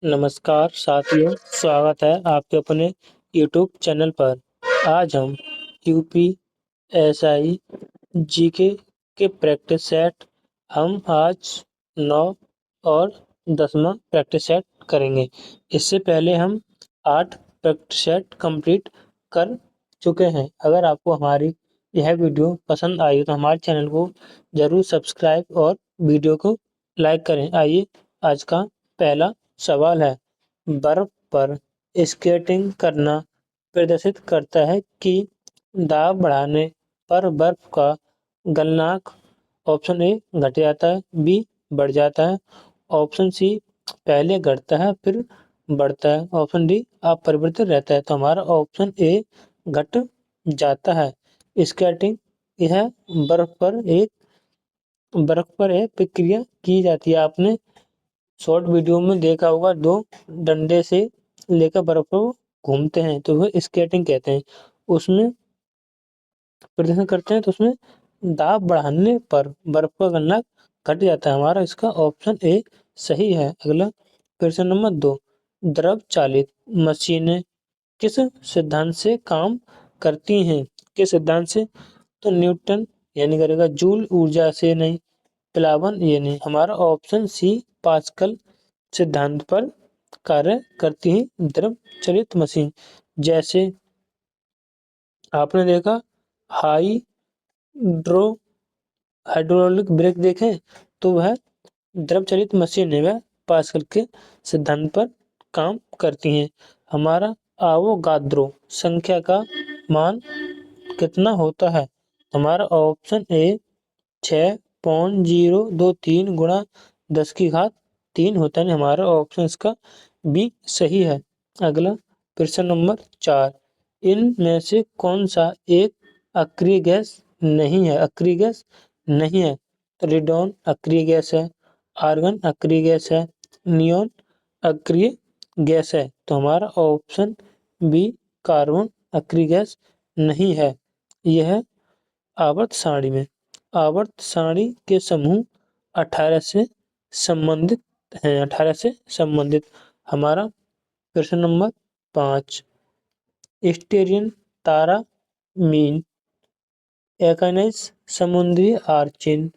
नमस्कार साथियों, स्वागत है आपके अपने यूट्यूब चैनल पर। आज हम यूपीएसआई जीके के प्रैक्टिस सेट हम आज 9 और 10वां प्रैक्टिस सेट करेंगे। इससे पहले हम 8 प्रैक्टिस सेट कंप्लीट कर चुके हैं। अगर आपको हमारी यह वीडियो पसंद आई तो हमारे चैनल को जरूर सब्सक्राइब और वीडियो को लाइक करें। आइए, आज का पहला सवाल है, बर्फ पर स्केटिंग करना प्रदर्शित करता है कि दाब बढ़ाने पर बर्फ का गलनांक ऑप्शन ए घट जाता है, बी बढ़ जाता है, ऑप्शन सी पहले घटता है फिर बढ़ता है, ऑप्शन डी अपरिवर्तित रहता है। तो हमारा ऑप्शन ए घट जाता है। स्केटिंग यह बर्फ पर एक प्रक्रिया की जाती है। आपने शॉर्ट वीडियो में देखा होगा, दो डंडे से लेकर बर्फ को घूमते हैं तो वह स्केटिंग कहते हैं। उसमें प्रदर्शन करते हैं तो उसमें दाब बढ़ाने पर बर्फ का गलनांक घट जाता है। हमारा इसका ऑप्शन ए सही है। अगला प्रश्न नंबर 2, द्रव चालित मशीनें किस सिद्धांत से काम करती हैं? किस सिद्धांत से? तो न्यूटन यानी करेगा जूल ऊर्जा से नहीं, प्लावन ये नहीं। हमारा ऑप्शन सी पास्कल सिद्धांत पर कार्य करती है द्रव चलित मशीन। जैसे आपने देखा हाइड्रो हाइड्रोलिक ब्रेक देखें तो वह द्रव चलित मशीन है, वह पास्कल के सिद्धांत पर काम करती हैं। हमारा आवोगाद्रो संख्या का मान कितना होता है? हमारा ऑप्शन ए 6.023 गुणा 10⁻³ होता है। हमारा ऑप्शन इसका बी सही है। अगला प्रश्न नंबर 4, इनमें से कौन सा एक अक्रिय गैस नहीं है? अक्रिय गैस नहीं है। रेडॉन अक्रिय गैस है, आर्गन अक्रिय गैस है, नियॉन अक्रिय गैस है। तो हमारा ऑप्शन बी कार्बन अक्रिय गैस नहीं है। यह आवर्त सारणी के समूह 18 से संबंधित हैं। 18 से संबंधित। हमारा प्रश्न नंबर 5, स्टेरियन तारा मीन एक्नाइस समुद्री आर्चिन,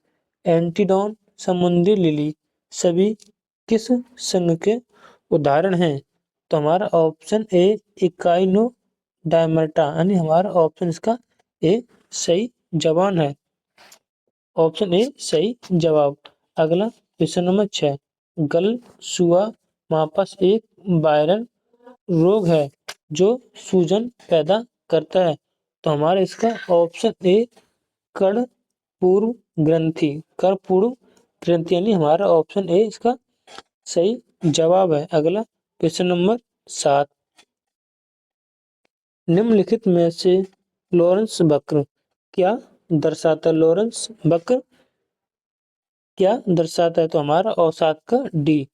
एंटीडॉन समुद्री लिली सभी किस संघ के उदाहरण हैं? तो हमारा ऑप्शन ए इकाइनो डायमर्टा यानी हमारा ऑप्शन इसका ए सही जवाब है। ऑप्शन ए सही जवाब। अगला प्रश्न नंबर 6, गल सुआ मापस एक वायरल रोग है जो सूजन पैदा करता है। तो हमारा इसका ऑप्शन ए कर्णपूर्व ग्रंथि यानी हमारा ऑप्शन ए इसका सही जवाब है। अगला प्रश्न नंबर 7, निम्नलिखित में से लॉरेंस वक्र क्या दर्शाता है? लॉरेंस वक्र क्या दर्शाता है? तो हमारा औसत का डी,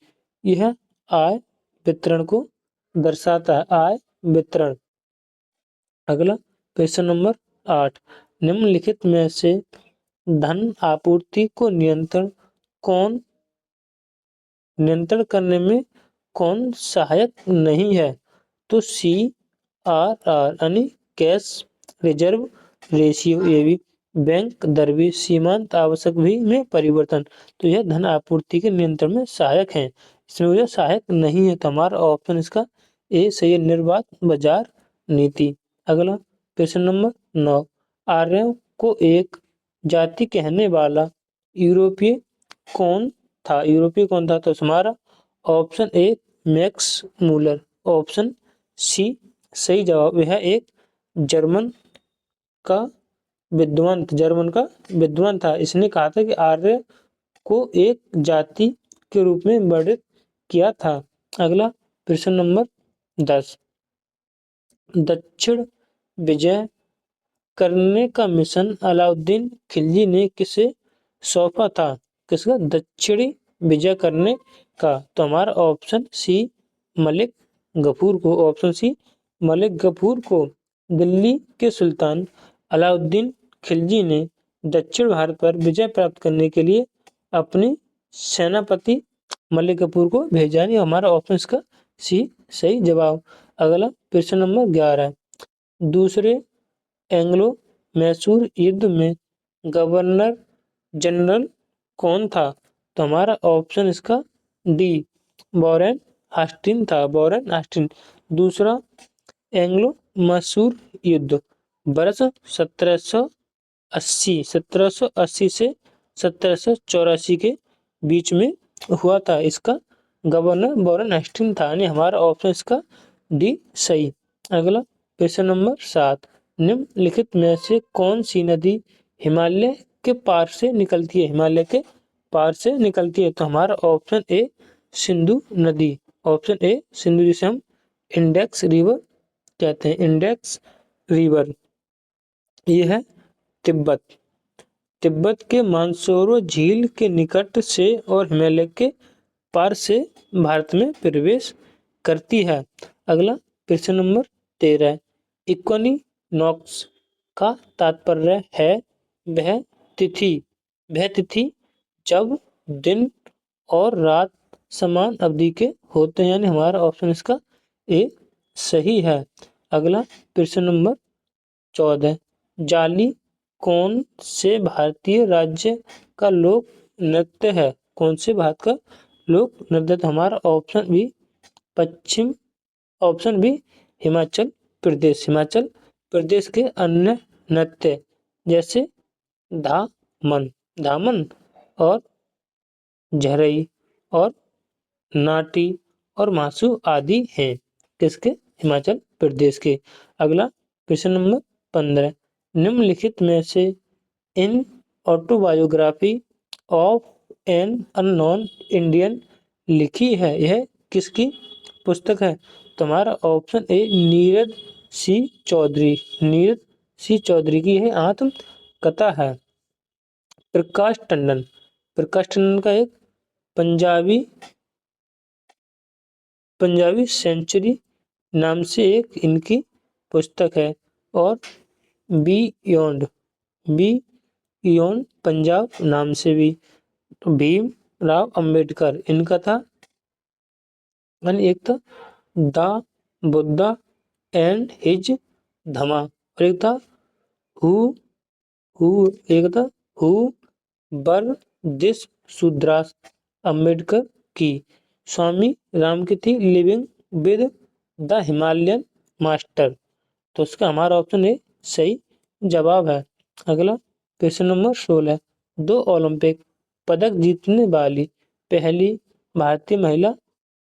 यह आय वितरण को दर्शाता है, आय वितरण। अगला प्रश्न नंबर 8, निम्नलिखित में से धन आपूर्ति को नियंत्रण करने में कौन सहायक नहीं है? तो CRR यानी कैश रिजर्व रेशियो, ये भी बैंक दर भी, सीमांत आवश्यक भी में परिवर्तन। तो यह धन आपूर्ति के नियंत्रण में सहायक है, इसमें यह सहायक नहीं है। तो हमारा ऑप्शन इसका ए सही है, निर्बाध बाजार नीति। अगला प्रश्न नंबर 9, आर्यों को एक जाति कहने वाला यूरोपीय कौन था? यूरोपीय कौन था? तो हमारा option A Max Muller, option C सही जवाब। यह एक जर्मन का विद्वान था। इसने कहा था कि आर्य को एक जाति के रूप में वर्णित किया था। अगला प्रश्न नंबर 10, दक्षिण विजय करने का मिशन अलाउद्दीन खिलजी ने किसे सौंपा था? किसका? दक्षिणी विजय करने का। तो हमारा ऑप्शन सी मलिक गफूर को, ऑप्शन सी मलिक गफूर को। दिल्ली के सुल्तान अलाउद्दीन खिलजी ने दक्षिण भारत पर विजय प्राप्त करने के लिए अपनी सेनापति मलिक कपूर को भेजा नहीं। हमारा ऑप्शन इसका सी सही जवाब। अगला प्रश्न नंबर 11। दूसरे एंग्लो मैसूर युद्ध में गवर्नर जनरल कौन था? तो हमारा ऑप्शन इसका डी वॉरेन हास्टिंग था। Warren Hastings. दूसरा एंग्लो मैसूर युद्ध वर्ष 1780 से 1784 के बीच में हुआ था। इसका गवर्नर वॉरेन हेस्टिंग था। यानी हमारा ऑप्शन इसका डी सही। अगला प्रश्न नंबर 7। निम्नलिखित में से कौन सी नदी हिमालय के पार से निकलती है? हिमालय के पार से निकलती है। तो हमारा ऑप्शन ए सिंधु नदी। ऑप्शन ए सिंधु, जिसे हम इंडेक्स रिवर कहते हैं। Index river. ये है तिब्बत। तिब्बत के मानसरोवर झील के निकट से और हिमालय के पार से भारत में प्रवेश करती है। अगला प्रश्न नंबर 13। इक्विनॉक्स का तात्पर्य है वह तिथि जब दिन और रात समान अवधि के होते हैं। यानी हमारा ऑप्शन इसका ए सही है। अगला प्रश्न नंबर 14। जाली कौन से भारतीय राज्य का लोक नृत्य है? कौन से भारत का लोक नृत्य? हमारा ऑप्शन बी पश्चिम, ऑप्शन बी हिमाचल प्रदेश। हिमाचल प्रदेश के अन्य नृत्य जैसे धामन और झरई और नाटी और मासू आदि हैं। किसके? हिमाचल प्रदेश के। अगला प्रश्न नंबर 15। निम्नलिखित में से इन autobiography of an unknown Indian लिखी है, यह किसकी पुस्तक है? तुम्हारा option A Neeraj C Chaudhuri. Neeraj C Chaudhuri की है आत्मकथा है। प्रकाश टंडन का एक पंजाबी सेंचुरी नाम से एक इनकी पुस्तक है। और बियॉन्ड पंजाब नाम से भी भीम राव अंबेडकर इनका था। एक था द बुद्धा एंड हिज धमा, और एक था हु बर दिस सुद्रास अंबेडकर की। स्वामी राम की थी living with the Himalayan master. तो उसका हमारा ऑप्शन ए सही जवाब है। अगला प्रश्न नंबर 16। 2 ओलंपिक पदक जीतने वाली पहली भारतीय महिला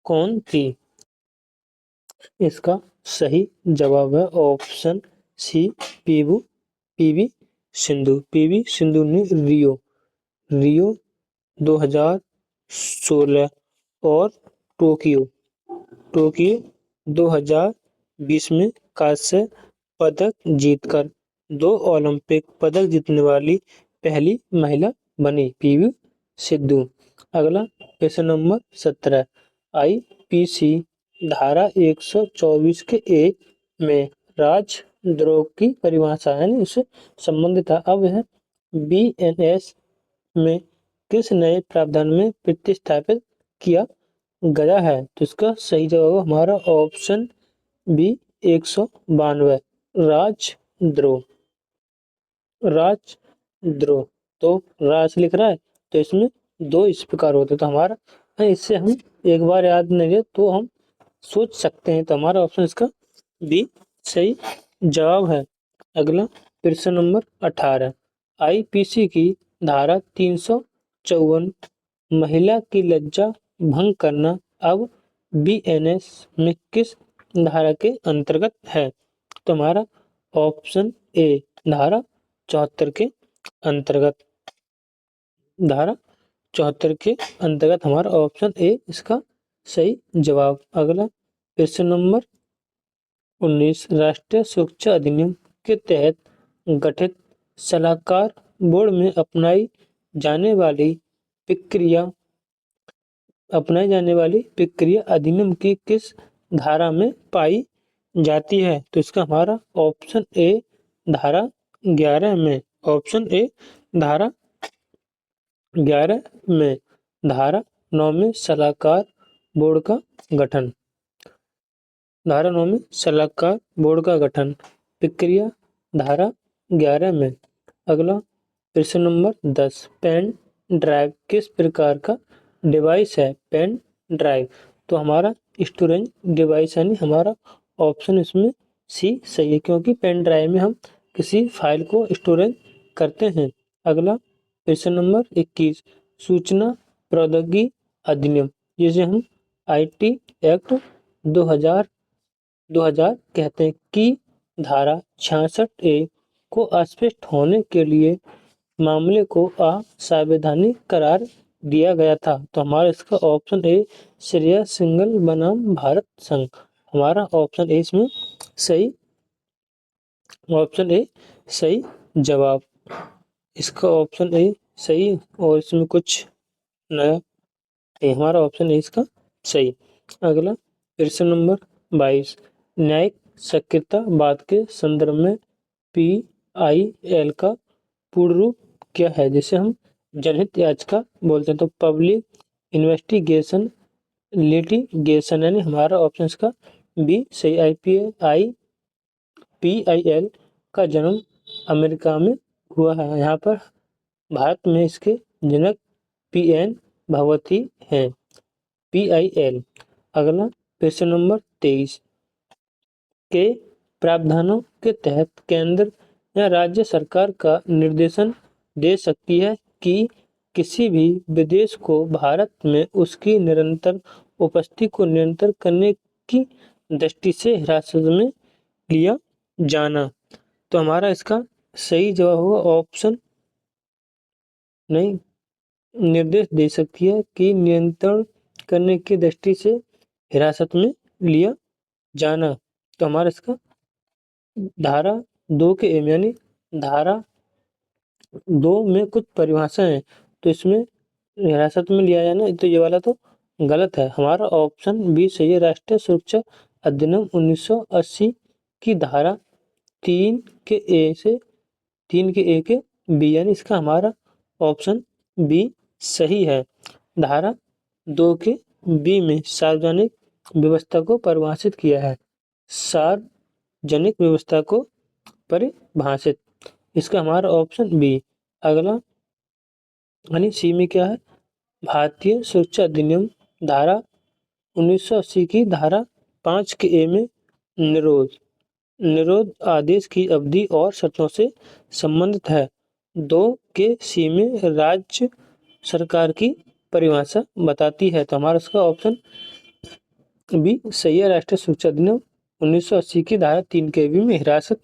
कौन थी? इसका सही जवाब है ऑप्शन सी पीवी सिंधु। पीवी सिंधु ने रियो 2016 और टोक्यो 2020 में कांस्य पदक जीतकर 2 ओलंपिक पदक जीतने वाली पहली महिला बनी पीवी सिंधु। अगला प्रश्न नंबर 17। आईपीसी धारा 124 के ए में राजद्रोह की परिभाषा यानी उससे संबंधित है। अब है बीएनएस में किस नए प्रावधान में प्रतिस्थापित किया गया है? तो इसका सही जवाब हमारा ऑप्शन बी 192 राजद्रोह। तो राज लिख रहा है तो इसमें 2 इस प्रकार होते तो हमारा इससे हम एक बार याद नहीं है तो हम सोच सकते हैं। तो हमारा ऑप्शन इसका बी सही जवाब है। अगला प्रश्न नंबर 18। आईपीसी की धारा 354 महिला की लज्जा भंग करना अब बीएनएस में किस धारा के अंतर्गत है? तो हमारा ऑप्शन ए धारा 74 के अंतर्गत। धारा 74 के अंतर्गत हमारा ऑप्शन ए इसका सही जवाब। अगला प्रश्न नंबर 19। राष्ट्रीय सुरक्षा अधिनियम के तहत गठित सलाहकार बोर्ड में अपनाई जाने वाली प्रक्रिया अधिनियम की किस धारा में पाई जाती है? तो इसका हमारा ऑप्शन ए धारा 11 में। ऑप्शन ए धारा 11 में। धारा 9 में सलाहकार बोर्ड का गठन। धारा 9 में सलाहकार बोर्ड का गठन। प्रक्रिया धारा 11 में। अगला प्रश्न नंबर 10, पेन ड्राइव किस प्रकार का डिवाइस है? पेन ड्राइव तो हमारा स्टोरेज डिवाइस यानी हमारा ऑप्शन इसमें सी सही है, क्योंकि पेन ड्राइव में हम किसी फाइल को स्टोरेज करते हैं। अगला प्रश्न नंबर 21, सूचना प्रौद्योगिकी अधिनियम जिसे हम आईटी एक्ट 2000 कहते हैं कि धारा 66A को अस्पष्ट होने के लिए मामले को असंवैधानिक करार दिया गया था। तो हमारा इसका ऑप्शन ए श्रेया सिंघल बनाम भारत संघ, हमारा ऑप्शन ए इसमें सही, ऑप्शन ए सही जवाब। इसका ऑप्शन ए सही और इसमें कुछ नया, हमारा ऑप्शन ए इसका सही। अगला प्रश्न नंबर 22, न्यायिक सक्रियतावाद के संदर्भ में PIL का पूर्ण रूप क्या है? जिसे हम जनहित याचिका बोलते हैं। तो पब्लिक इन्वेस्टिगेशन लिटिगेशन, यानी हमारा ऑप्शन इसका बी सही। PIL का जन्म अमेरिका में हुआ है। यहाँ पर भारत में इसके जनक PN भगवती हैं। PIL। अगला प्रश्न नंबर 23, के प्रावधानों के तहत केंद्र या राज्य सरकार का निर्देशन दे सकती है कि किसी भी विदेश को भारत में उसकी निरंतर उपस्थिति को नियंत्रित करने की दृष्टि से हिरासत में लिया जाना। तो हमारा इसका सही जवाब होगा ऑप्शन नहीं, निर्देश दे सकती है कि नियंत्रण करने की दृष्टि से हिरासत में लिया जाना। तो हमारा इसका धारा 2 के एम यानी धारा 2 में कुछ परिभाषाएं हैं, तो इसमें हिरासत में लिया जाना, तो ये वाला तो गलत है। हमारा ऑप्शन बी सही है। राष्ट्रीय सुरक्षा अधिनियम 1980 की धारा 3 के ए के बी, यानी इसका हमारा ऑप्शन बी सही है। धारा 2 के बी में सार्वजनिक व्यवस्था को परिभाषित किया है। सार्वजनिक व्यवस्था को परिभाषित, इसका हमारा ऑप्शन बी। अगला यानी सी में क्या है? भारतीय सुरक्षा अधिनियम धारा 1980 की धारा 5 के ए में निरोध आदेश की अवधि और शर्तों से संबंधित है। 2 के सी में राज्य सरकार की परिभाषा बताती है। तो हमारा इसका ऑप्शन बी सही है। राष्ट्रीय सुरक्षा अधिनियम 1980 की धारा 3 के बी में हिरासत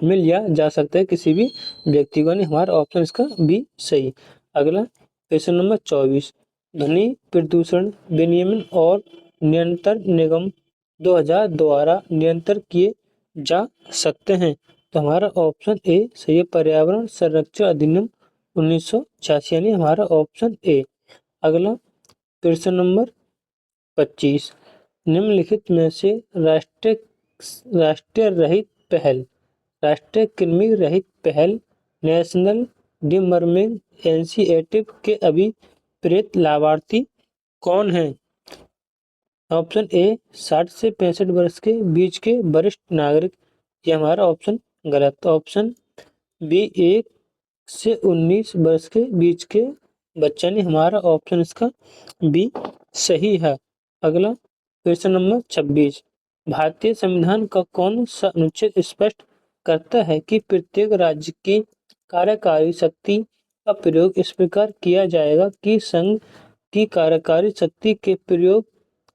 में लिया जा सकता है किसी भी व्यक्ति को, नहीं हमारा ऑप्शन इसका बी सही। अगला प्रश्न नंबर 24, ध्वनि प्रदूषण विनियमन और नियंत्रण निगम 2000 द्वारा नियंत्रित किए जा सकते हैं। तो हमारा ऑप्शन ए सही है। पर्यावरण संरक्षण अधिनियम 1986, यानी हमारा ऑप्शन ए। अगला प्रश्न नंबर 25, निम्नलिखित में से राष्ट्रीय रहित पहल, राष्ट्रीय कृमि रहित पहल नेशनल डिमर्मिंग इनिशिएटिव के अभिप्रेत लाभार्थी कौन है? ऑप्शन ए 60 से 65 वर्ष के बीच के वरिष्ठ नागरिक, ये हमारा ऑप्शन गलत। ऑप्शन बी 1 से 19 वर्ष के बीच के बच्चा, नहीं हमारा ऑप्शन इसका बी सही है। अगला प्रश्न नंबर 26, भारतीय संविधान का कौन सा अनुच्छेद स्पष्ट करता है कि प्रत्येक राज्य की कार्यकारी शक्ति का प्रयोग इस प्रकार किया जाएगा कि संघ की कार्यकारी शक्ति के प्रयोग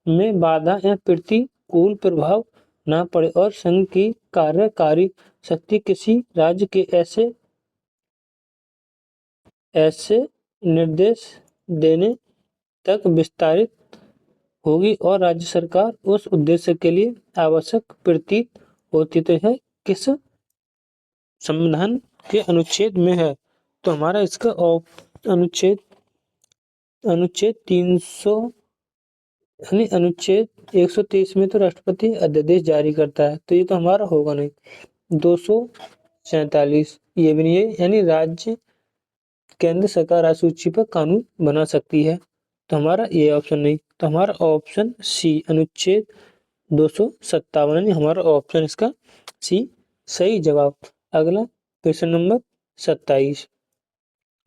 में बाधा या प्रतिकूल प्रभाव न पड़े और संघ की कार्यकारी शक्ति किसी राज्य के ऐसे निर्देश देने तक विस्तारित होगी और राज्य सरकार उस उद्देश्य के लिए आवश्यक प्रतीत होती तो है किस संविधान के अनुच्छेद में है? तो हमारा इसका अनुच्छेद 300 यानी अनुच्छेद 123 में तो राष्ट्रपति अध्यादेश जारी करता है, तो ये तो हमारा होगा नहीं। 247 ये भी नहीं है, यानी राज्य केंद्र सरकार सूची पर कानून बना सकती है। तो हमारा ये ऑप्शन नहीं, तो हमारा ऑप्शन सी अनुच्छेद 257 यानी हमारा ऑप्शन इसका सी सही जवाब। अगला क्वेश्चन नंबर 27।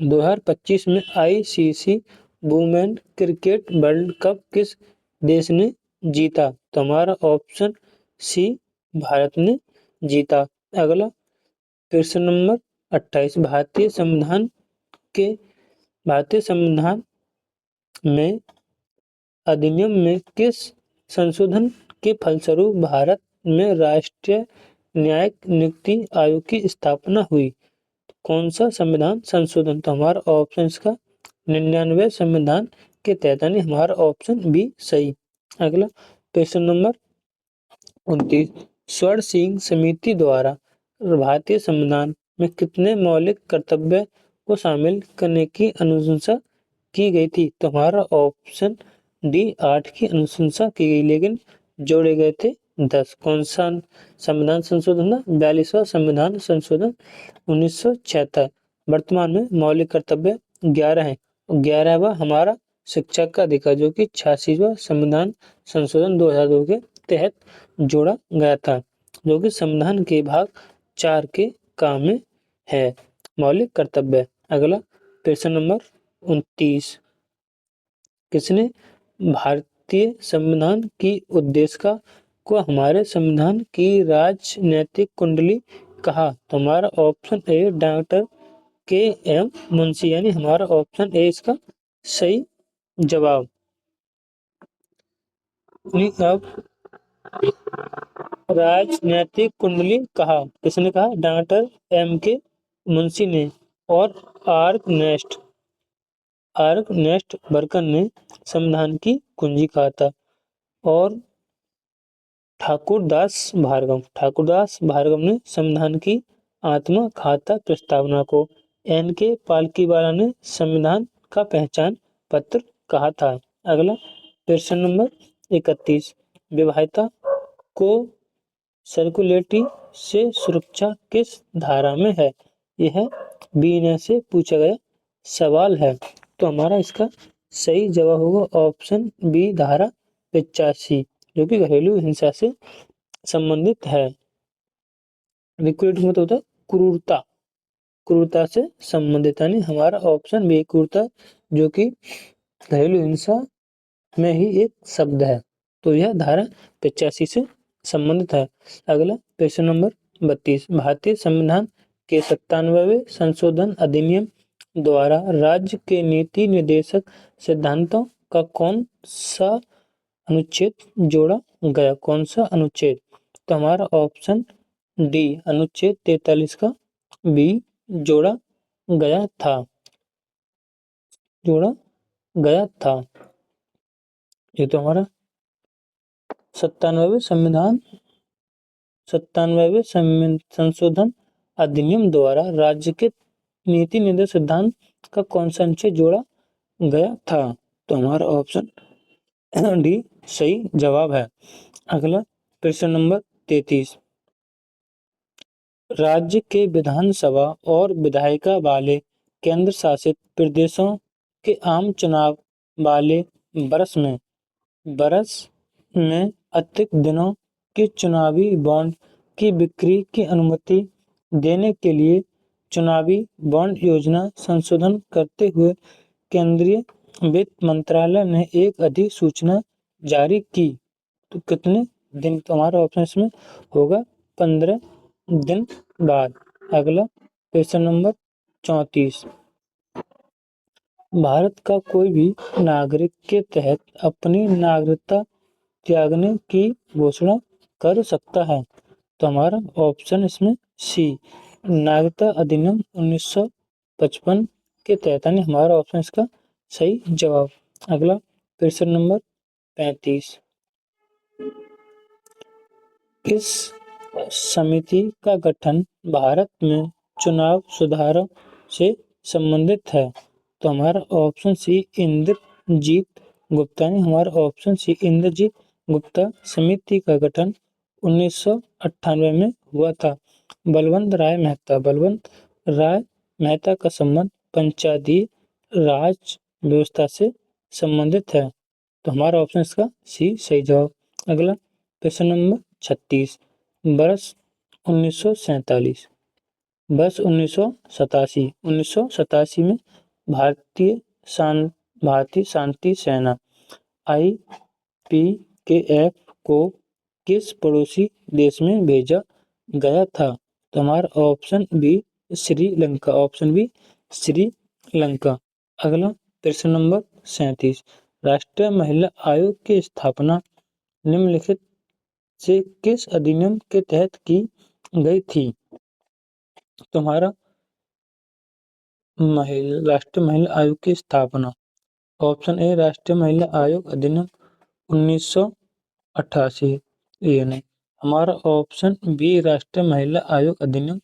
2025 में ICC women cricket world cup किस देश ने जीता? तो हमारा ऑप्शन सी भारत ने जीता। अगला क्वेश्चन नंबर 28। के भारतीय संविधान में अधिनियम में किस संशोधन के फलस्वरूप भारत में राष्ट्रीय न्यायिक नियुक्ति आयोग की स्थापना हुई? कौन सा संविधान संशोधन? तो हमारा ऑप्शन का 99 संविधान के तहत यानी हमारा ऑप्शन बी सही। अगला क्वेश्चन नंबर 29। स्वर्ण सिंह समिति द्वारा भारतीय संविधान में कितने मौलिक कर्तव्य को शामिल करने की अनुशंसा की गई थी? तो हमारा ऑप्शन डी 8 की अनुशंसा की गई, लेकिन जोड़े गए थे 10। कौन सा संविधान संशोधन था? 42वां संविधान संशोधन 1976। वर्तमान में मौलिक कर्तव्य 11 है। 11वां हमारा शिक्षा का अधिकार जो कि 86वां संविधान संशोधन 2002 के तहत जोड़ा गया था, जो कि संविधान के भाग 4 के काम में है मौलिक कर्तव्य। अगला क्वेश्चन नंबर 29। किसने भारतीय संविधान की उद्देशिका को हमारे संविधान की राजनैतिक कुंडली कहा? तो हमारा ऑप्शन ए डॉक्टर के एम मुंशी यानी हमारा ऑप्शन ए इसका सही जवाब। अब राजनैतिक कुंडली कहा किसने कहा? डॉक्टर एम के मुंशी ने। और आर्कनेस्ट बर्कन ने संविधान की कुंजी कहा था। और ठाकुरदास भार्गव ने संविधान की आत्मा खाता प्रस्तावना को। एन के पालकीवाला ने संविधान का पहचान पत्र कहा था। अगला क्वेश्चन नंबर 31। विवाहिता को सर्कुलेटी से सुरक्षा किस धारा में है? यह बीना से पूछा गया सवाल है। तो हमारा इसका सही जवाब होगा ऑप्शन बी धारा 85, जो कि घरेलू हिंसा से संबंधित है। मतलब होता है क्रूरता से संबंधित, यानी हमारा ऑप्शन बी क्रूरता, जो कि घरेलू हिंसा में ही एक शब्द है। तो यह धारा 85 से संबंधित है। अगला क्वेश्चन नंबर 32। भारतीय संविधान के 97वें संशोधन अधिनियम द्वारा राज्य के नीति निर्देशक सिद्धांतों का कौन सा अनुच्छेद जोड़ा गया? कौन सा अनुच्छेद? तो हमारा ऑप्शन डी अनुच्छेद 43 का बी जोड़ा गया था। ये तो हमारा 97वें संशोधन अधिनियम द्वारा राज्य के नीति निर्देशक सिद्धांत का कौन सा अनुच्छेद जोड़ा गया था? तो हमारा ऑप्शन डी सही जवाब है। अगला प्रश्न नंबर 33। राज्य के विधानसभा और विधायिका वाले केंद्र शासित प्रदेशों के आम चुनाव वाले बरस में अतिरिक्त दिनों के चुनावी बॉन्ड की बिक्री की अनुमति देने के लिए चुनावी बॉन्ड योजना संशोधन करते हुए केंद्रीय वित्त मंत्रालय ने एक अधिसूचना जारी की। तो कितने दिन? तो हमारा ऑप्शन इसमें होगा 15 दिन बाद। अगला क्वेश्चन नंबर 34। भारत का कोई भी नागरिक के तहत अपनी नागरिकता त्यागने की घोषणा कर सकता है। तो हमारा ऑप्शन इसमें सी नागरिकता अधिनियम 1955 के तहत, यानी हमारा ऑप्शन इसका सही जवाब। अगला प्रश्न नंबर 35। किस समिति का गठन भारत में चुनाव सुधारों से संबंधित है? तो हमारा ऑप्शन सी इंद्रजीत गुप्ता ने। हमारा ऑप्शन सी इंद्रजीत गुप्ता समिति का गठन 1998 में हुआ था। बलवंत राय मेहता का संबंध पंचायती राज व्यवस्था से संबंधित है? तो हमारा ऑप्शन इसका सी सही जवाब। अगला प्रश्न नंबर 36। वर्ष 1947, वर्ष 1987 में भारतीय भारतीय शांति सेना IPKF को किस पड़ोसी देश में भेजा गया था? तो हमारा option B Sri Lanka, option B Sri Lanka. अगला प्रश्न नंबर 37। राष्ट्रीय महिला आयोग की स्थापना निम्नलिखित से किस अधिनियम के तहत की गई थी? तुम्हारा राष्ट्रीय महिला आयोग की स्थापना, ऑप्शन ए राष्ट्रीय महिला आयोग अधिनियम 1988, ये नहीं। हमारा ऑप्शन बी राष्ट्रीय महिला आयोग अधिनियम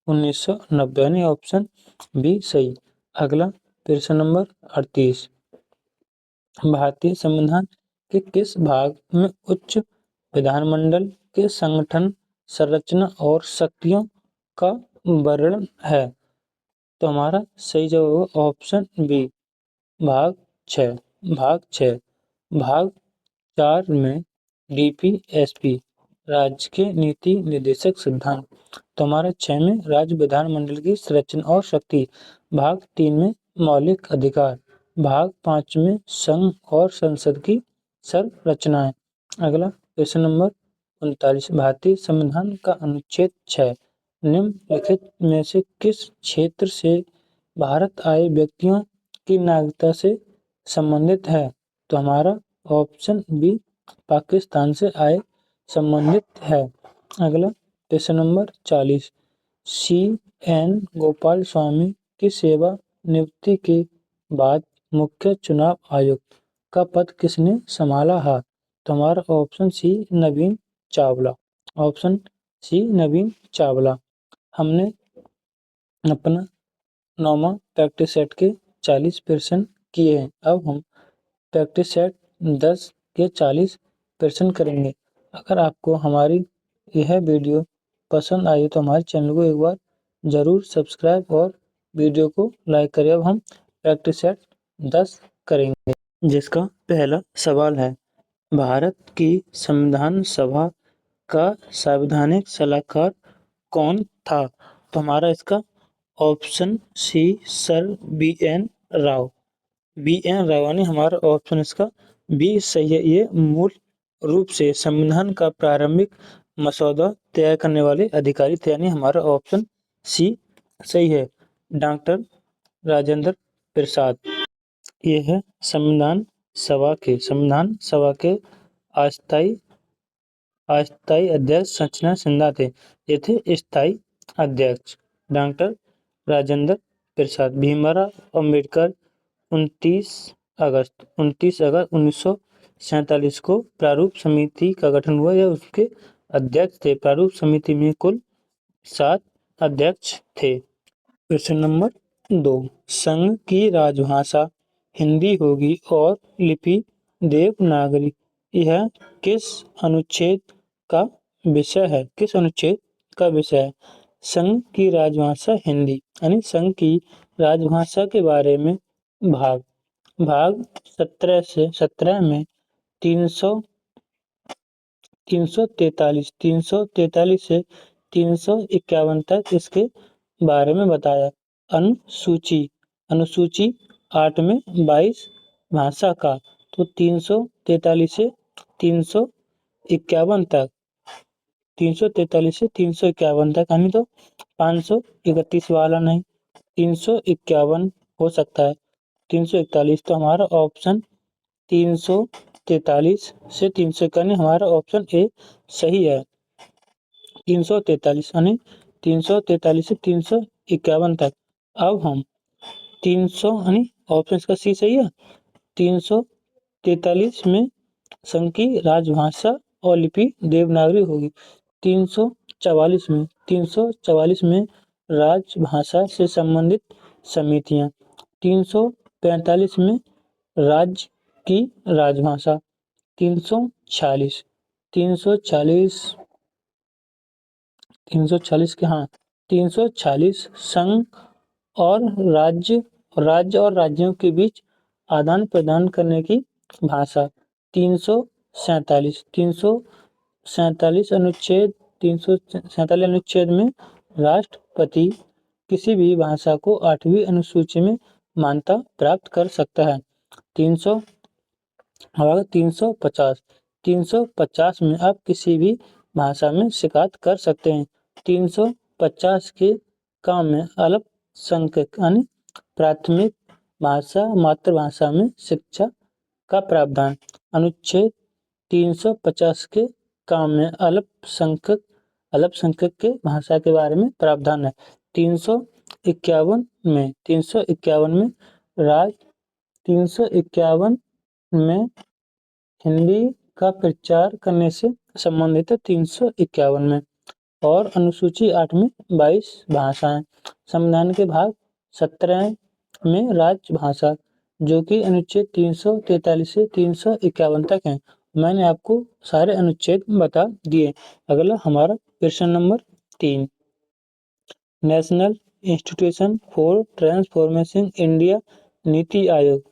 1990, यानी ऑप्शन बी सही। अगला प्रश्न नंबर 38। भारतीय संविधान के किस भाग में उच्च विधानमंडल के संगठन, संरचना और शक्तियों का वर्णन है? तो हमारा सही जवाब होगा ऑप्शन बी भाग 6। भाग 6 भाग 4 में DPSP राज्य के नीति निर्देशक सिद्धांत। तो हमारा 6 में राज्य विधानमंडल की संरचना और शक्ति, भाग 3 में मौलिक अधिकार, भाग 5 में संघ और संसद की संरचनाएं। अगला प्रश्न नंबर 39। भारतीय संविधान का अनुच्छेद 6 निम्नलिखित में से किस क्षेत्र से भारत आए व्यक्तियों की नागरिकता से संबंधित है? तो हमारा ऑप्शन बी पाकिस्तान से आए संबंधित है। अगला प्रश्न नंबर 40। CN गोपाल स्वामी की सेवा निवृत्ति के बाद मुख्य चुनाव आयुक्त का पद किसने संभाला है? तो हमारा ऑप्शन सी नवीन चावला, ऑप्शन सी नवीन चावला। हमने अपना 9वां प्रैक्टिस सेट के 40 प्रश्न किए हैं। अब हम प्रैक्टिस सेट 10 के 40 प्रश्न करेंगे। अगर आपको हमारी यह वीडियो पसंद आई तो हमारे चैनल को एक बार ज़रूर सब्सक्राइब और वीडियो को लाइक करें। अब हम प्रैक्टिस सेट 10 करेंगे, जिसका पहला सवाल है, भारत की संविधान सभा का संवैधानिक सलाहकार कौन था? तो हमारा इसका option C sir BN Rao, BN Rao, यानी हमारा ऑप्शन इसका बी सही है। ये मूल रूप से संविधान का प्रारंभिक मसौदा तैयार करने वाले अधिकारी थे, यानी हमारा ऑप्शन सी सही है। डॉक्टर राजेंद्र प्रसाद, ये है संविधान सभा के अस्थायी अध्यक्ष सचना सिन्हा थे। ये थे स्थायी अध्यक्ष डॉक्टर राजेंद्र प्रसाद। भीमराव अम्बेडकर 29 अगस्त 1947 को प्रारूप समिति का गठन हुआ। यह उसके अध्यक्ष थे। प्रारूप समिति में कुल 7 अध्यक्ष थे। प्रश्न नंबर 2। संघ की राजभाषा हिंदी होगी और लिपि देवनागरी, यह किस अनुच्छेद का विषय है? किस अनुच्छेद का विषय है? संघ की राजभाषा हिंदी, यानी संघ की राजभाषा के बारे में भाग 17 से 17 में 343 से 351 तक इसके बारे में बताया। अनुसूची 8 में 22 भाषा का, तो 343 से 351 तक, 343 से 351 तक, यानी तो 531 वाला नहीं, 351 हो सकता है, 341। तो हमारा ऑप्शन 343 से 351, हमारा ऑप्शन ए सही है। 343 यानी 343 से 351 तक। अब हम 300 यानी ऑप्शन इसका सी सही है। 343 में संघ की राजभाषा और लिपि देवनागरी होगी। 344 में राजभाषा से संबंधित समितियां। 345 में राज्य की राजभाषा। 346 के, हाँ, 346 संघ और राज्य और राज्यों के बीच आदान प्रदान करने की भाषा। 347 अनुच्छेद 347 अनुच्छेद में राष्ट्रपति किसी भी भाषा को 8वीं अनुसूची में मान्यता प्राप्त कर सकता है। 350 350 में आप किसी भी भाषा में शिकायत कर सकते हैं। 350 के काम में अल्पसंख्यक यानी प्राथमिक भाषा मातृभाषा में शिक्षा का प्रावधान। अनुच्छेद 350 के काम में अल्पसंख्यक के भाषा के बारे में प्रावधान है। 351 में 351 में हिंदी का प्रचार करने से संबंधित है। 351 में और अनुसूची 8 में 22 भाषाएं। संविधान के भाग 17 में राजभाषा जो कि अनुच्छेद 343 से 351 तक है। मैंने आपको सारे अनुच्छेद बता दिए। अगला हमारा प्रश्न number 3, national institution for transformation India NITI Aayog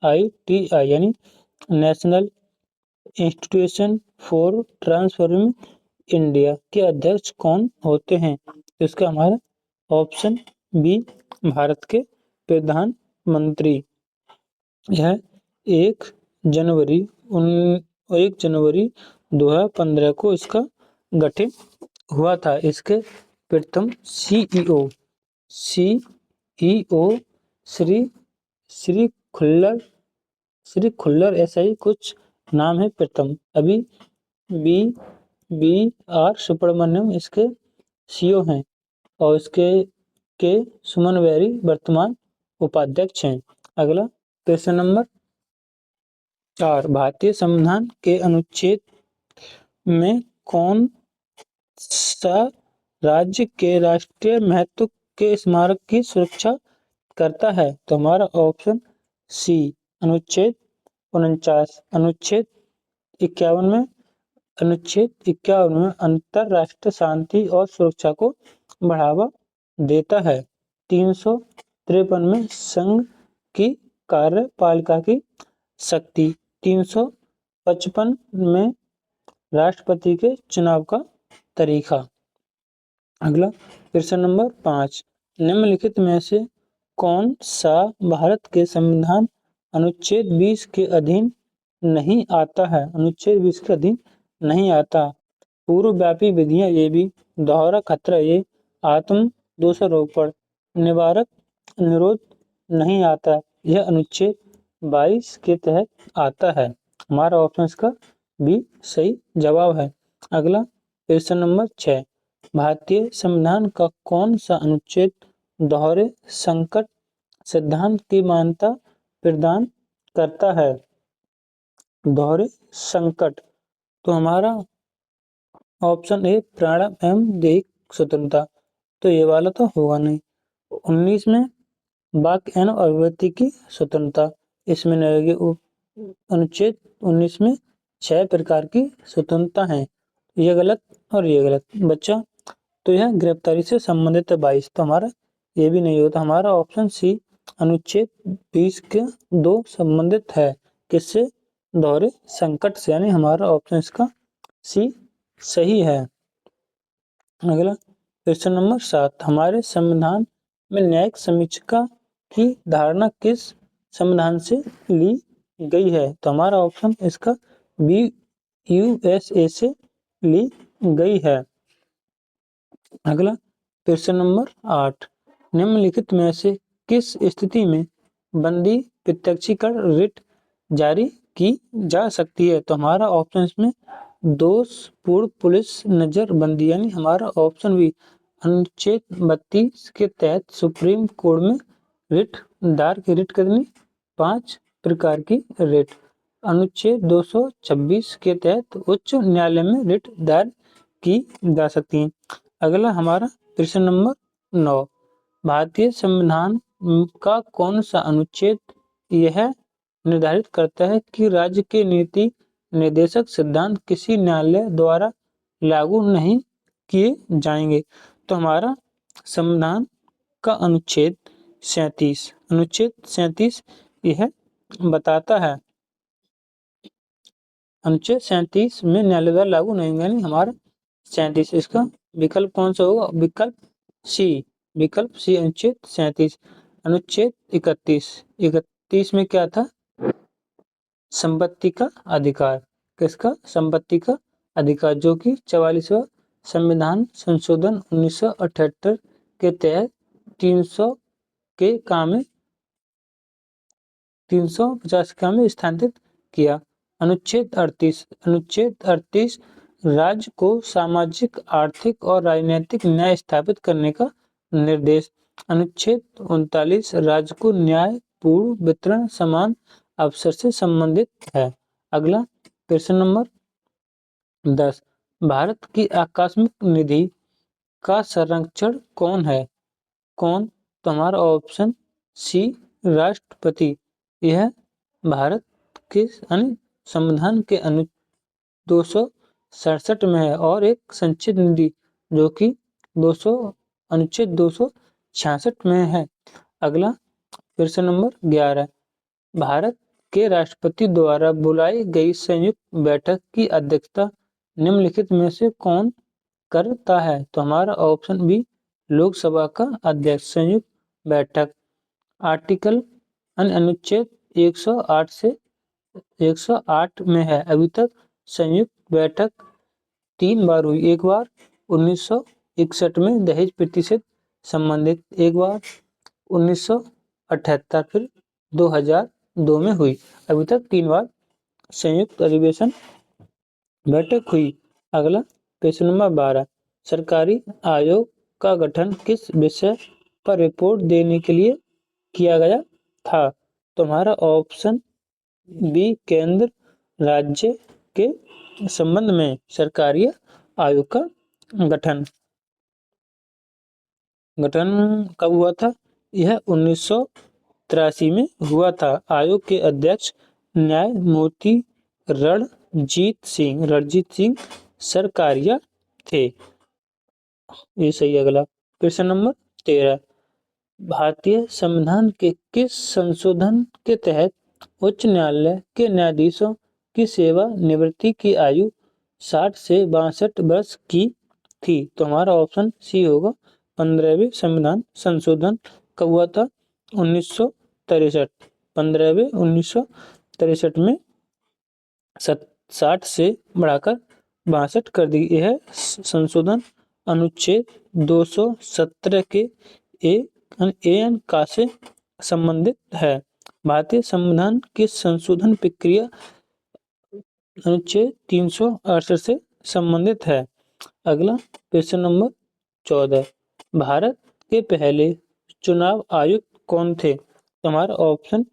NITI यानी national institution for transforming India के अध्यक्ष कौन होते हैं? इसका हमारा ऑप्शन बी भारत के प्रधानमंत्री। यह 1 जनवरी 2015 को इसका गठन हुआ था। इसके प्रथम CEO श्री खुल्लर ऐसा ही कुछ नाम है प्रथम। अभी BR सुब्रमण्यम इसके CEO हैं और इसके सुमन बेरी वर्तमान उपाध्यक्ष हैं। अगला प्रश्न नंबर 4, भारतीय संविधान के अनुच्छेद में कौन सा राज्य के राष्ट्रीय महत्व के स्मारक की सुरक्षा करता है? तो हमारा ऑप्शन सी अनुच्छेद 49। अनुच्छेद 51 में अंतरराष्ट्रीय शांति और सुरक्षा को बढ़ावा देता है। 353 में संघ की कार्यपालिका की शक्ति। 355 में राष्ट्रपति के चुनाव का तरीका। अगला प्रश्न नंबर 5, निम्नलिखित में से कौन सा भारत के संविधान अनुच्छेद 20 के अधीन नहीं आता है? अनुच्छेद 20 के अधीन नहीं आता। पूर्वव्यापी विधियां ये भी, दोहरा खतरा ये, आत्म दोषारोपण निवारक निरोध नहीं आता। यह अनुच्छेद 22 के तहत आता है। हमारा ऑप्शन इसका भी सही जवाब है। अगला प्रश्न नंबर 6, भारतीय संविधान का कौन सा अनुच्छेद दोहरे संकट सिद्धांत की मान्यता प्रदान करता है? दोहरे संकट तो हमारा ऑप्शन ए प्राणव एवं दैहिक स्वतंत्रता। तो ये वाला तो होगा नहीं। 19 में वाक्य एवं अभिव्यक्ति की स्वतंत्रता इसमें नहीं रहेगी। अनुच्छेद 19 में 6 प्रकार की स्वतंत्रता है। ये गलत और ये गलत बच्चा। तो यह गिरफ्तारी से संबंधित है 22। तो हमारा ये भी नहीं होता। हमारा ऑप्शन सी अनुच्छेद 20 के 2 संबंधित है। किससे? दोहरे संकट से। यानी हमारा ऑप्शन इसका सी सही है। अगला प्रश्न नंबर 7, हमारे संविधान में न्यायिक समीक्षा की धारणा किस संविधान से ली गई है? तो हमारा ऑप्शन इसका बी USA से ली गई है। अगला प्रश्न नंबर 8, निम्नलिखित में से किस स्थिति में बंदी प्रत्यक्षीकरण रिट जारी की जा सकती है? तो हमारा ऑप्शन इसमें दोषपूर्ण पुलिस नजरबंदी यानी हमारा ऑप्शन बी अनुच्छेद 32 के तहत सुप्रीम कोर्ट में रिट दायर की रिट करनी 5 प्रकार की रिट। अनुच्छेद 226 के तहत उच्च न्यायालय में रिट दायर की जा सकती है। अगला हमारा प्रश्न नंबर 9, भारतीय संविधान का कौन सा अनुच्छेद यह निर्धारित करता है कि राज्य के नीति निर्देशक सिद्धांत किसी न्यायालय द्वारा लागू नहीं किए जाएंगे? तो हमारा संविधान का अनुच्छेद 37 यह बताता है। अनुच्छेद 37 में न्यायालय द्वारा लागू नहीं, यानी हमारा 37। इसका विकल्प कौन सा होगा? विकल्प सी। विकल्प सी अनुच्छेद 37। अनुच्छेद 31। 31 में क्या था? संपत्ति का अधिकार। किसका? संपत्ति का अधिकार, जो कि 44वां संविधान संशोधन 1978 के तहत 300 के काम में 350 का में स्थानांतरित किया। अनुच्छेद 38। अनुच्छेद 38 राज्य को सामाजिक, आर्थिक और राजनीतिक न्याय स्थापित करने का निर्देश। अनुच्छेद 39 राज्य को न्याय, पूर्ण वितरण, समान अवसर से संबंधित है। अगला प्रश्न नंबर 10। भारत की आकस्मिक निधि का संरक्षण कौन है? कौन? तो हमारा ऑप्शन सी राष्ट्रपति। यह भारत के संविधान के अनु 267 में है और एक संचित निधि जो कि 200 अनुच्छेद 266 में है। अगला प्रश्न नंबर 11। भारत के राष्ट्रपति द्वारा बुलाई गई संयुक्त बैठक की अध्यक्षता निम्नलिखित में से कौन करता है? तो हमारा ऑप्शन बी लोकसभा का अध्यक्ष। संयुक्त बैठक आर्टिकल अनुच्छेद 108 से 108 में है। अभी तक संयुक्त बैठक 3 बार हुई। एक बार 1961 में दहेज प्रतिशत संबंधित, एक बार 1978, फिर 2002 में हुई। अभी तक 3 बार संयुक्त अधिवेशन बैठक हुई। अगला प्रश्न नंबर 12। सरकारी आयोग का गठन किस विषय पर रिपोर्ट देने के लिए किया गया था? तुम्हारा ऑप्शन बी केंद्र राज्य के संबंध में सरकारी आयोग का गठन कब हुआ था? यह 1983 में हुआ था। आयोग के अध्यक्ष न्यायमूर्ति रणजीत सिंह सरकारिया थे। ये सही। अगला प्रश्न नंबर 13। भारतीय संविधान के किस संशोधन के तहत उच्च न्यायालय के न्यायाधीशों की सेवानिवृत्ति की आयु 60 से 62 वर्ष की थी? तो हमारा ऑप्शन सी होगा। 15वें संविधान संशोधन कब हुआ था? 1963। 15वें 1963 में 60 से बढ़ाकर 62 कर दी। यह संशोधन अनुच्छेद 217 के एन का से संबंधित है। भारतीय संविधान की संशोधन प्रक्रिया अनुच्छेद 368 से संबंधित है। अगला प्रश्न नंबर 14। भारत के पहले चुनाव आयुक्त कौन थे? हमारा option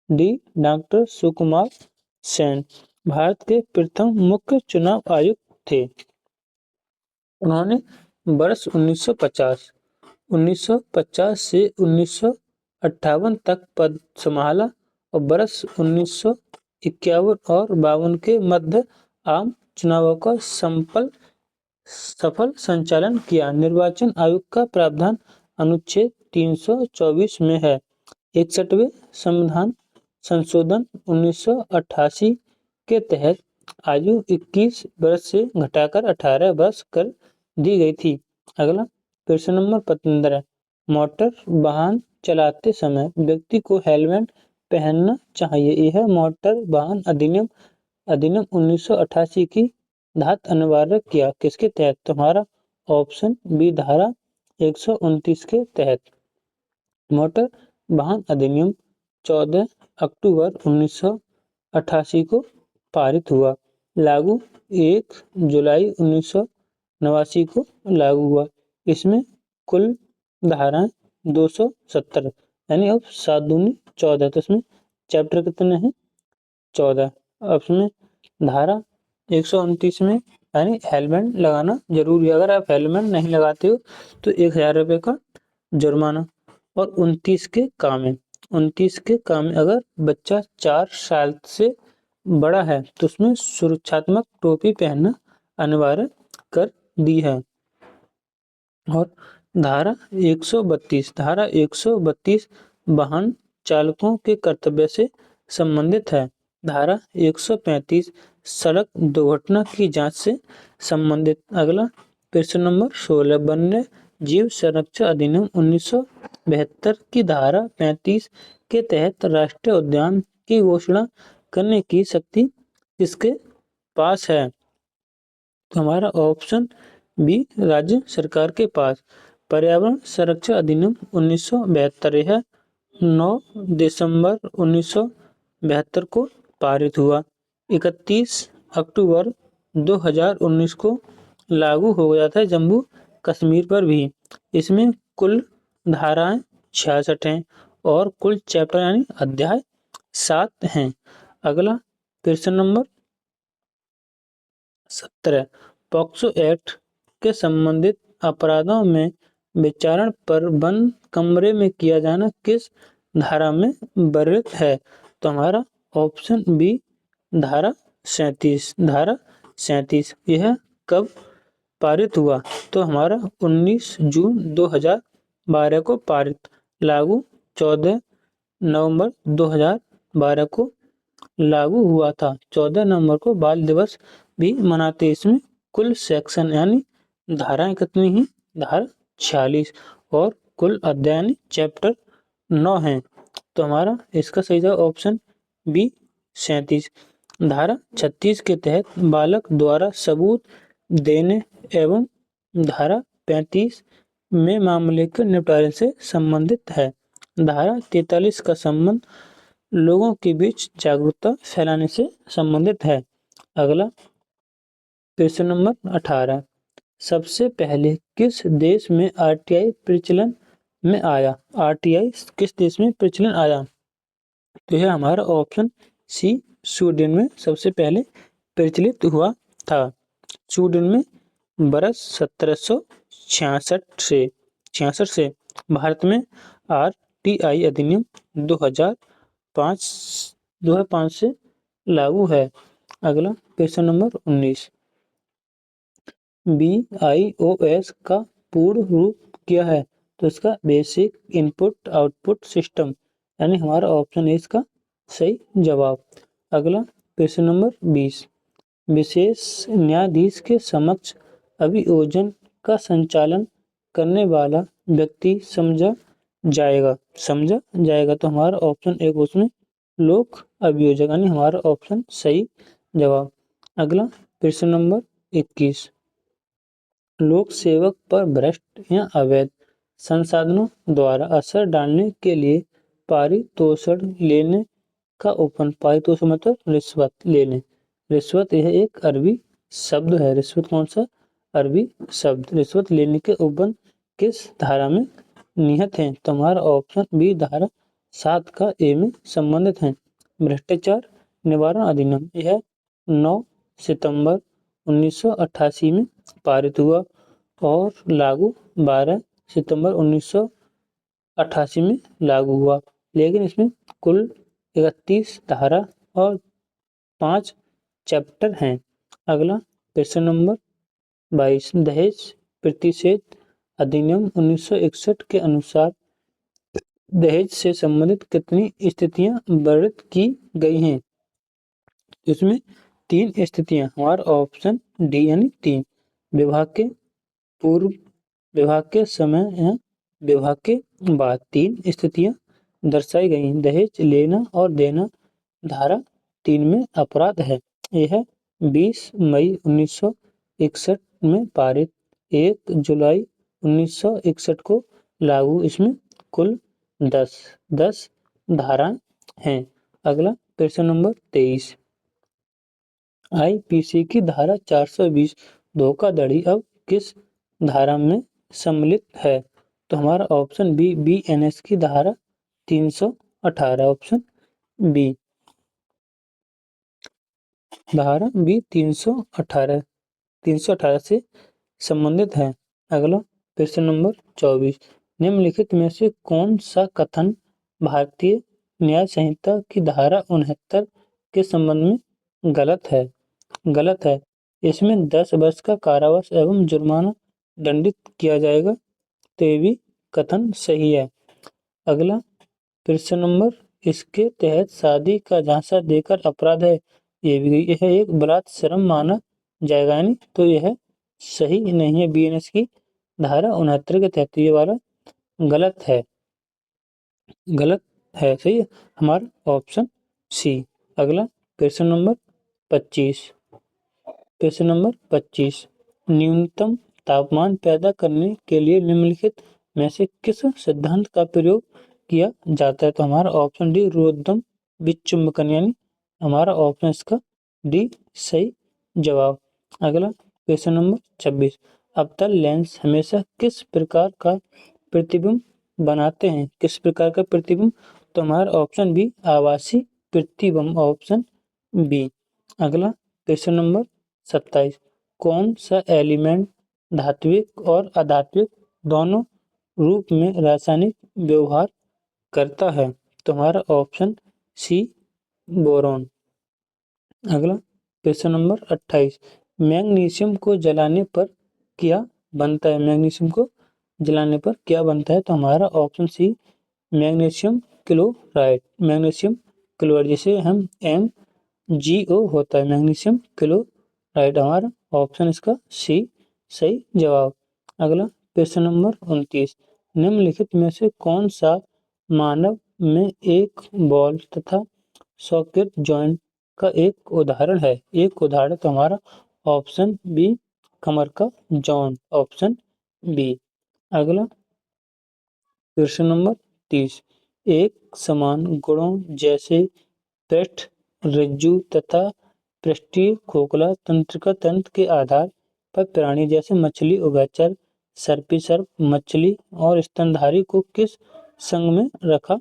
D doctor Sukumar Sen Bharat के प्रथम मुख्य चुनाव आयुक्त थे। उन्होंने वर्ष 1950 से 1958 तक पद संभाला और वर्ष 1951 और 52 के मध्य आम चुनावों का सफल संचालन किया। निर्वाचन आयोग का प्रावधान अनुच्छेद 324 में है। 61वें संविधान संशोधन 1988 के तहत आयु 21 वर्ष से घटाकर 18 वर्ष कर दी गई थी। अगला प्रश्न नंबर 15। मोटर वाहन चलाते समय व्यक्ति को हेलमेट पहनना चाहिए। यह मोटर वाहन अधिनियम 1988 की धारा अनिवार्य किया किसके तहत? तुम्हारा ऑप्शन बी धारा 129 के तहत। मोटर वाहन अधिनियम 14 अक्टूबर 1988 को पारित हुआ। लागू 1 जुलाई 1989 को लागू हुआ। इसमें कुल धाराएं 270, यानी अब 7 दूनी 14। तो इसमें चैप्टर कितने हैं? 14। अब इसमें धारा 129 में यानी हेलमेट लगाना जरूरी है। अगर आप हेलमेट नहीं लगाते हो तो 1000 रुपये का जुर्माना। और 29 के काम है। 29 के काम में अगर बच्चा 4 साल से बड़ा है तो उसमें सुरक्षात्मक टोपी पहनना अनिवार्य कर दी है। और धारा 132 वाहन चालकों के कर्तव्य से संबंधित है। धारा 135 सड़क दुर्घटना की जांच से संबंधित। अगला प्रश्न नंबर 16 वन्य जीव संरक्षण अधिनियम 1972 की धारा 35 के तहत राष्ट्रीय उद्यान की घोषणा करने की शक्ति किसके पास है? तो हमारा ऑप्शन बी राज्य सरकार के पास। पर्यावरण संरक्षण अधिनियम 1972 है 9 दिसंबर 1972 को पारित हुआ। 31 अक्टूबर 2019 को लागू हो गया था जम्मू कश्मीर पर भी। इसमें कुल धाराएं 66 हैं और कुल चैप्टर यानी अध्याय 7 हैं। अगला प्रश्न नंबर 17 पॉक्सो एक्ट के संबंधित अपराधों में विचारण पर बंद कमरे में किया जाना किस धारा में वर्णित है? तो हमारा ऑप्शन बी धारा 37। धारा 37 यह कब पारित हुआ? तो हमारा 19 जून 2012 को पारित। लागू 14 नवंबर 2012 को लागू हुआ था। 14 नवंबर को बाल दिवस भी मनाते। इसमें कुल सेक्शन यानी धाराएं कितनी ही? धारा 46 और कुल अध्याय यानी चैप्टर 9 हैं। तो हमारा इसका सही जवाब ऑप्शन बी 37। धारा 36 के तहत बालक द्वारा सबूत देने एवं धारा 35 में मामले के निपटारे से संबंधित है। धारा 43 का संबंध लोगों के बीच जागरूकता फैलाने से संबंधित है। अगला प्रश्न नंबर 18 सबसे पहले किस देश में आरटीआई प्रचलन में आया? आरटीआई किस देश में प्रचलन आया? तो यह हमारा ऑप्शन सी स्वीडन में सबसे पहले प्रचलित हुआ था। स्वीडन में बरस 1766 से भारत में आरटीआई अधिनियम 2005 से लागू है। अगला प्रश्न नंबर 19 BIOS का पूर्ण रूप क्या है? तो इसका बेसिक इनपुट आउटपुट सिस्टम यानी हमारा ऑप्शन है इसका सही जवाब। अगला प्रश्न नंबर 20 विशेष न्यायाधीश के समक्ष अभियोजन का संचालन करने वाला व्यक्ति समझा जाएगा। तो हमारा ऑप्शन एक उसमें लोक अभियोजक यानी हमारा ऑप्शन सही जवाब। अगला प्रश्न नंबर 21 लोक सेवक पर भ्रष्ट या अवैध संसाधनों द्वारा असर डालने के लिए पारितोषिक लेने का पारितोषिक मतलब रिश्वत लेने। रिश्वत यह एक अरबी शब्द है। रिश्वत कौन सा? अरबी शब्द। रिश्वत लेने के उपबंध किस धारा में निहित हैं? तो हमारा ऑप्शन बी धारा 7 का ए में संबंधित है। भ्रष्टाचार निवारण अधिनियम यह 9 सितंबर 1988 में पारित हुआ और लागू 12 सितंबर 1988 में लागू हुआ। लेकिन इसमें कुल 31 धारा और 5 चैप्टर हैं। अगला प्रश्न नंबर 22 दहेज प्रतिषेध अधिनियम 1961 के अनुसार दहेज से संबंधित कितनी स्थितियां वर्णित की गई हैं? इसमें 3 स्थितियां हमारा ऑप्शन डी यानी 3 विवाह के पूर्व, विवाह के समय या विवाह के बाद 3 स्थितियां दर्शाई गई। दहेज लेना और देना धारा 3 में अपराध है। यह 20 मई 1961 में पारित 1 जुलाई 1961 को लागू। इसमें कुल 10 धाराएं हैं। अगला प्रश्न नंबर 23 आईपीसी की धारा 420 धोखाधड़ी अब किस धारा में सम्मिलित है? तो हमारा ऑप्शन बी बीएनएस की धारा 318 ऑप्शन बी धारा बी 318 से संबंधित है। अगला प्रश्न नंबर 24 निम्नलिखित में से कौन सा कथन भारतीय न्याय संहिता की धारा 69 के संबंध में गलत है? इसमें 10 वर्ष का कारावास एवं जुर्माना दंडित किया जाएगा। तो ये भी कथन सही है। अगला प्रश्न नंबर इसके तहत शादी का झांसा देकर अपराध है। यह एक बलात् श्रम माना जाएगा, यानी तो यह सही नहीं है। बीएनएस की धारा 69 के तहत ये वाला गलत है, गलत है। सही है हमारा ऑप्शन सी। अगला प्रश्न नंबर 25। प्रश्न नंबर 25, न्यूनतम तापमान पैदा करने के लिए निम्नलिखित में से किस सिद्धांत का प्रयोग किया जाता है? तो हमारा ऑप्शन डी रुद्धम विचुम्बकन, यानी हमारा ऑप्शन इसका डी सही जवाब। अगला प्रश्न नंबर 26, अवतल लेंस हमेशा किस प्रकार का प्रतिबिंब बनाते हैं? किस प्रकार का प्रतिबिंब? तो हमारा ऑप्शन बी आभासी प्रतिबिंब, ऑप्शन बी। अगला प्रश्न नंबर 27, कौन सा एलिमेंट धात्विक और अधात्विक दोनों रूप में रासायनिक व्यवहार करता है? तो हमारा ऑप्शन सी बोरॉन। अगला प्रश्न नंबर 28, मैग्नीशियम को जलाने पर क्या बनता है? मैग्नीशियम को जलाने पर क्या बनता है? तो हमारा option C magnesium chloride. Magnesium chloride जिसे हम MgO होता है, मैग्नीशियम क्लोराइड। हमारा ऑप्शन इसका सी सही जवाब। अगला प्रश्न नंबर 29, निम्नलिखित में से कौन सा मानव में एक बॉल तथा सॉकेट जॉइंट का एक उदाहरण है? एक उदाहरण तो हमारा ऑप्शन बी कमर का जॉइंट, ऑप्शन बी। अगला प्रश्न नंबर 30, एक समान गुणों जैसे पृष्ठ रज्जु तथा पृष्ठीय खोखला तंत्रिका तंत्र के आधार पर प्राणी जैसे मछली, उभयचर, सर्पी सर्प, मछली और स्तनधारी को किस संघ में रखा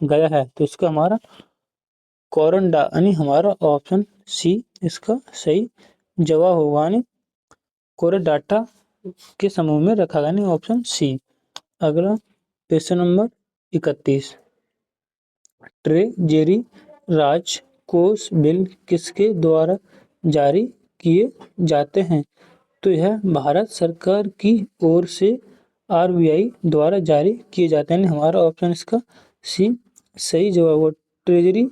गया है? तो इसका हमारा कोरंडा, यानी हमारा ऑप्शन सी इसका सही जवाब होगा, यानी कोरडाटा के समूह में रखा गया, यानी ऑप्शन सी। अगला प्रश्न नंबर 31, ट्रेजेरी राजकोष बिल किसके द्वारा जारी किए जाते हैं? तो यह भारत सरकार की ओर से RBI द्वारा जारी किए जाते हैं। हमारा ऑप्शन इसका सी सही जवाब हो। ट्रेजरी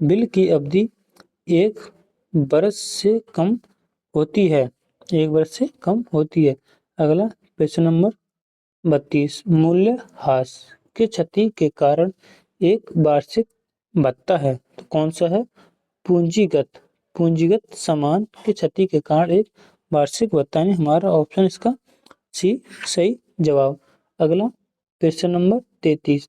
बिल की अवधि 1 वर्ष से कम होती है, 1 वर्ष से कम होती है। अगला प्रश्न नंबर 32, मूल्यह्रास के क्षति के कारण एक वार्षिक भत्ता है, तो कौन सा है? पूंजीगत, पूंजीगत सामान की क्षति के कारण एक वार्षिक भत्ता, यानी हमारा ऑप्शन इसका सी सही जवाब। अगला प्रश्न नंबर 33,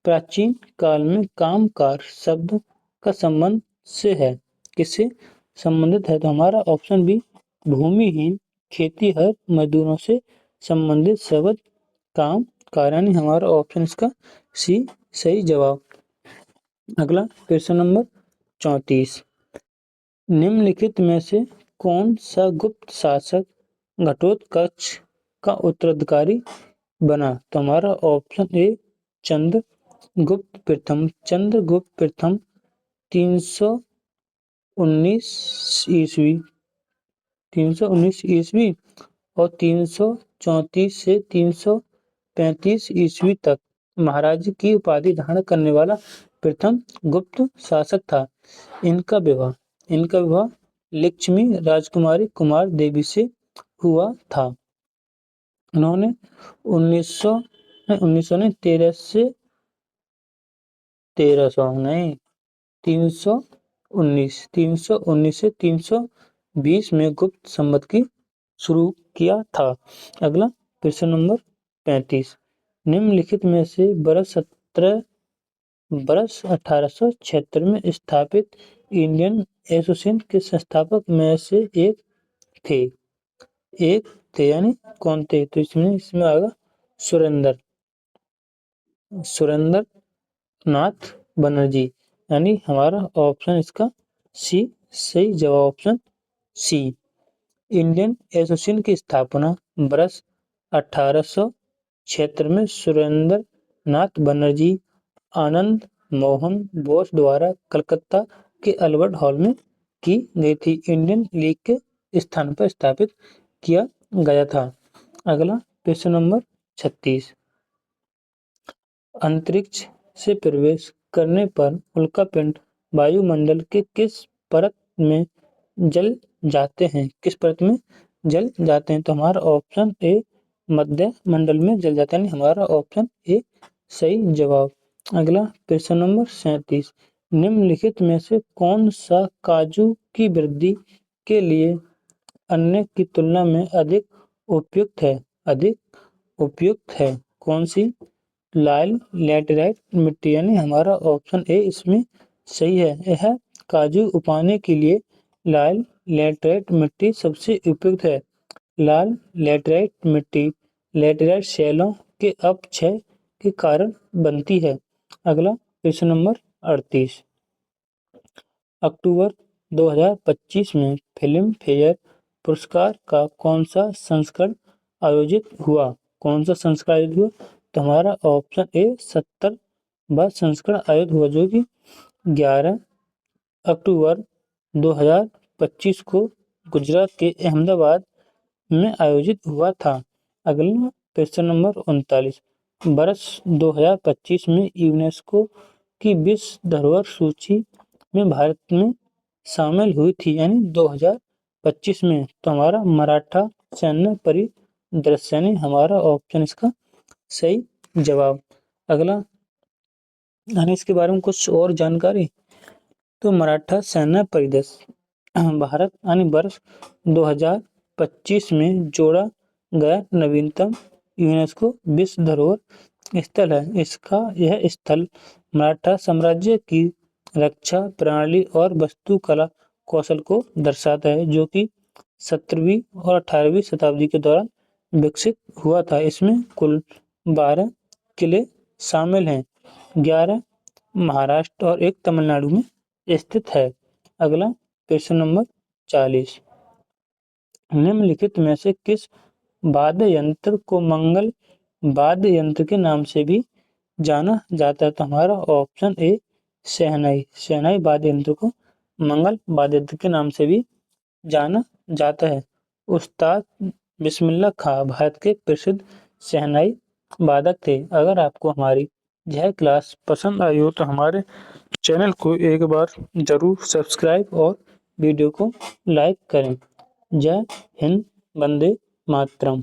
प्राचीन काल में कामकार शब्द का संबंध से है, किससे संबंधित है? तो हमारा ऑप्शन बी भूमिहीन खेतीहर मजदूरों से संबंधित शब्द काम कार, यानी हमारा ऑप्शन इसका सी सही जवाब। अगला प्रश्न नंबर 34, निम्नलिखित में से कौन सा गुप्त शासक घटोत्कच का उत्तराधिकारी बना? तो हमारा ऑप्शन ए चंद्रगुप्त प्रथम। चंद्रगुप्त प्रथम 319 ईस्वी 319 ईस्वी और 334 से 335 ईस्वी तक महाराज की उपाधि धारण करने वाला प्रथम गुप्त शासक था। इनका विवाह लक्ष्मी राजकुमारी कुमार देवी से हुआ था। उन्होंने 1900 ने 13 से 1300 नहीं 319 से 320 में गुप्त संवत की शुरू किया था। अगला प्रश्न नंबर 35, निम्नलिखित में से वर्ष 1876 में स्थापित इंडियन एसोसिएशन के संस्थापक में से एक थे, यानी कौन थे? तो इसमें आएगा सुरेंद्र नाथ बनर्जी, यानी हमारा ऑप्शन इसका सी सही जवाब, ऑप्शन सी। इंडियन एसोसिएशन की स्थापना वर्ष 1876 में सुरेंद्र नाथ बनर्जी आनंद मोहन बोस द्वारा कलकत्ता के अल्बर्ट हॉल में की गई थी। इंडियन लीग के स्थान पर स्थापित किया गया था। अगला प्रश्न नंबर 36, अंतरिक्ष से प्रवेश करने पर उल्कापिंड वायुमंडल के किस परत में जल जाते हैं? किस परत में जल जाते हैं? तो हमारा ऑप्शन ए मध्य मंडल में जल जाते हैं, हमारा ऑप्शन ए सही जवाब। अगला प्रश्न नंबर 37, निम्नलिखित में से कौन सा काजू की वृद्धि के लिए अन्य की तुलना में अधिक उपयुक्त है? अधिक उपयुक्त है कौन सी? लाल लैटेराइट मिट्टी, यानी हमारा ऑप्शन ए इसमें सही है। यह काजू उगाने के लिए लाल लैटेराइट मिट्टी सबसे उपयुक्त है। लाल लैटेराइट मिट्टी लैटेराइट शैलों के अपक्षय के कारण बनती है। अगला प्रश्न नंबर 38, अक्टूबर 2025 में फिल्म फेयर पुरस्कार का कौन सा संस्करण आयोजित हुआ? कौन सा संस्करण आयोजित हुआ? तो हमारा ऑप्शन ए 70वां संस्करण आयोजित हुआ, जो कि 11 अक्टूबर 2025 को गुजरात के अहमदाबाद में आयोजित हुआ था। अगला प्रश्न नंबर 39, वर्ष 2025 में यूनेस्को की विश्व धरोहर सूची में भारत में शामिल हुई थी, यानी 2025 में। तो हमारा मराठा सैन्य परिदृश्य, यानी हमारा ऑप्शन इसका सही जवाब। अगला, यानी इसके बारे में कुछ और जानकारी, तो मराठा सैन्य परिदृश्य भारत यानी वर्ष 2025 में जोड़ा गया नवीनतम यूनेस्को विश्व धरोहर स्थल है। यह स्थल मराठा साम्राज्य की रक्षा प्रणाली और वास्तुकला कौशल को दर्शाता है, जो कि 17वीं और 18वीं शताब्दी के दौरान विकसित हुआ था। इसमें कुल 12 किले शामिल हैं, 11 महाराष्ट्र और एक तमिलनाडु में स्थित है। अगला प्रश्न नंबर 40, निम्नलिखित में से किस वाद्य यंत्र को मंगल वाद्य यंत्र के नाम से भी जाना जाता है? तो हमारा ऑप्शन ए शहनाई, शहनाई वाद्य यंत्र को मंगल वाद्य यंत्र के नाम से भी जाना जाता है। उस्ताद बिस्मिल्लाह खां भारत के प्रसिद्ध शहनाई वादक थे। अगर आपको हमारी यह क्लास पसंद आई हो तो हमारे चैनल को एक बार जरूर सब्सक्राइब और वीडियो को लाइक करें। जय हिंद, वंदे मातरम।